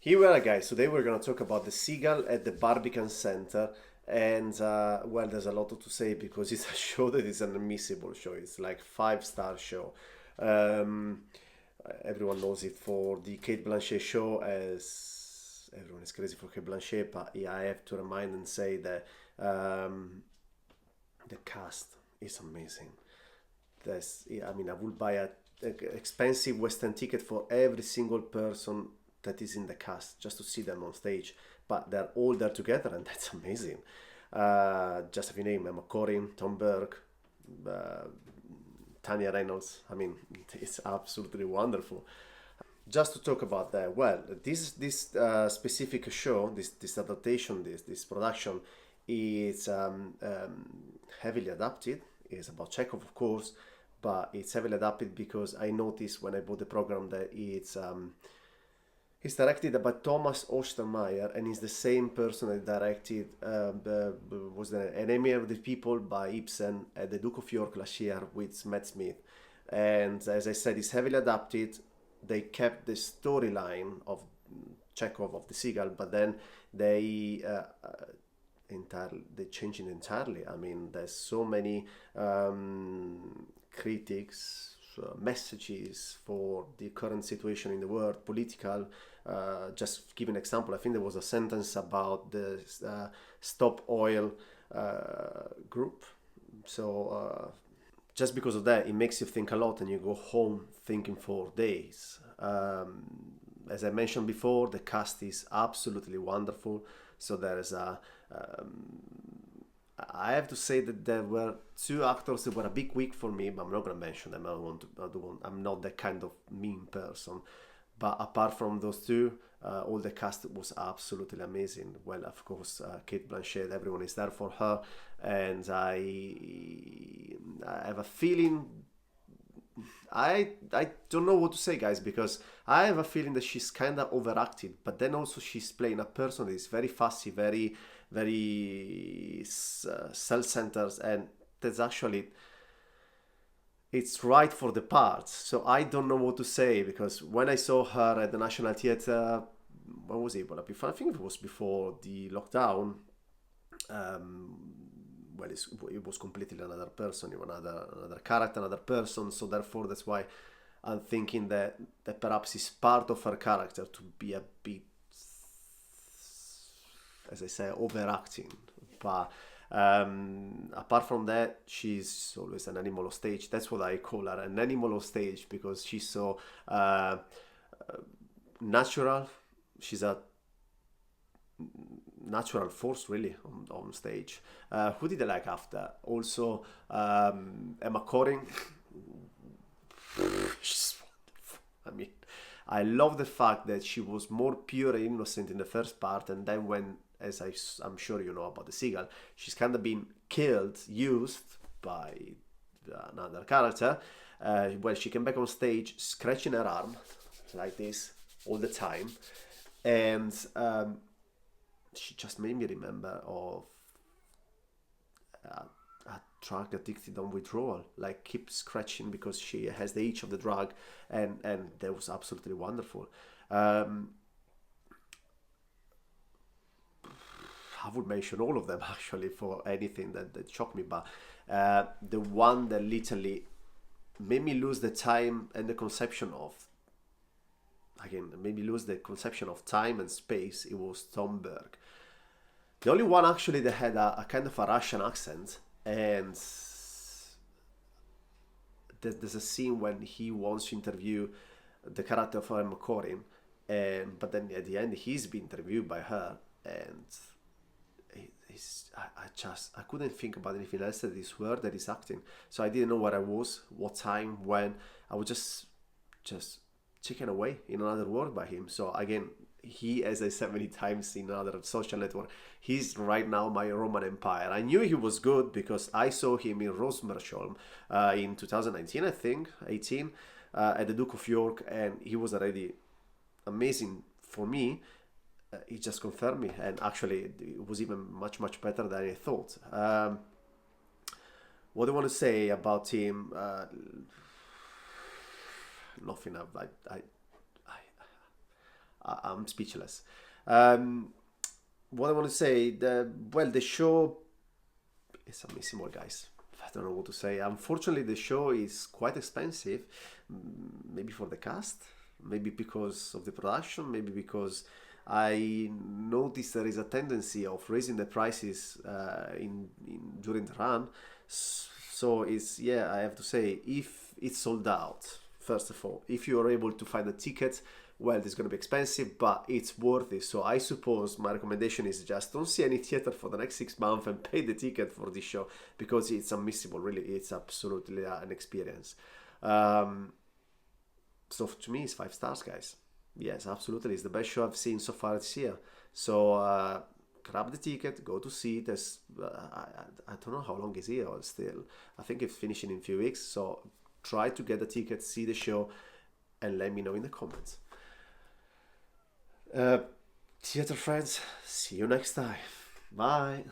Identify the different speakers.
Speaker 1: Here we are, guys. Today we're going to talk about the Seagull at the Barbican Center. And well, there's a lot to say because it's a show that is an unmissable show. It's like five-star show. Um, Everyone knows it for the Kate Blanchett show, as everyone is crazy for Kate Blanchett. But yeah, I have to remind and say that the cast is amazing. I mean, I would buy a expensive Western ticket for every single person that is in the cast just to see them on stage. But they're all there together, and that's amazing. Just a few names: Emma Corrin, Tom Burke, uh, Tanya Reynolds. I mean, it's absolutely wonderful. Just to talk about that, well, this specific show, this adaptation, this production, is heavily adapted. It's about Chekhov, of course, but it's heavily adapted because I noticed when I bought the program that it's directed by Thomas Ostermeyer, and it's the same person that directed was the Enemy of the People by Ibsen at the Duke of York last year with Matt Smith. And as I said, it's heavily adapted. They kept the storyline of Chekhov of the Seagull, but then they changed it entirely. I mean, there's so many critics, messages for the current situation in the world, political. Just give an example. I think there was a sentence about the Stop Oil group. So just because of that, it makes you think a lot, and you go home thinking for days. As I mentioned before, the cast is absolutely wonderful. So there is I have to say that there were two actors that were a big week for me, but I'm not going to mention them. I'm not that kind of mean person. But apart from those two, all the cast was absolutely amazing. Well, of course, Kate Blanchett, everyone is there for her, and I have a feeling. I don't know what to say, guys, because I have a feeling that she's kind of overacted, but then also she's playing a person that is very fussy, very self-centered, and that's actually it's right for the part. So I don't know what to say because when I saw her at the National Theatre, when was it? Well, before, I think it was before the lockdown. Um, well, it was completely another person, another character, another person. So therefore, that's why I'm thinking that perhaps it's part of her character to be a bit, as I say, overacting. But apart from that, she's always an animal on stage. That's what I call her, an animal on stage, because she's so natural. She's a natural force, really, on stage. Who did I like after? Also, Emma Corrin. She's wonderful. I mean, I love the fact that she was more pure and innocent in the first part, and then when, as I'm sure you know about the Seagull, she's kind of been killed, used by another character. Well, she came back on stage scratching her arm like this all the time, and she just made me remember of a drug addicted on withdrawal, like keep scratching because she has the itch of the drug, and that was absolutely wonderful. um, I would mention all of them actually for anything that shocked me, but the one that literally made me lose the time and the conception of, again, made me lose the conception of time and space, it was Tom Berg. The only one actually that had a kind of a Russian accent, and there's a scene when he wants to interview the character of Emma Corrin, and but then at the end he's being interviewed by her, and I couldn't think about anything else that is word that is acting. So I didn't know where I was, what time, when. I was just taken away in another world by him. So again, he, as I said many times in another social network, he's right now my Roman Empire. I knew he was good because I saw him in Rosemersholm in 2019, I think, 18, at the Duke of York, and he was already amazing for me. He just confirmed me, and actually it was even much better than I thought. What do I want to say about him? Nothing. I'm speechless. What I want to say, the show is amazing, guys. I don't know what to say. Unfortunately, the show is quite expensive. Maybe for the cast, maybe because of the production, maybe because I noticed there is a tendency of raising the prices during the run. So it's, yeah, I have to say, if it's sold out, first of all, if you are able to find a ticket, well, it's going to be expensive, but it's worth it. So I suppose my recommendation is just don't see any theater for the next 6 months and pay the ticket for this show, because it's unmissable. Really, it's absolutely an experience. So to me, it's 5 stars, guys. Yes, absolutely, it's the best show I've seen so far this year. So grab the ticket, go to see it. I don't know how long is it or still. I think it's finishing in a few weeks. So try to get the ticket, see the show, and let me know in the comments. Theater friends, see you next time. Bye.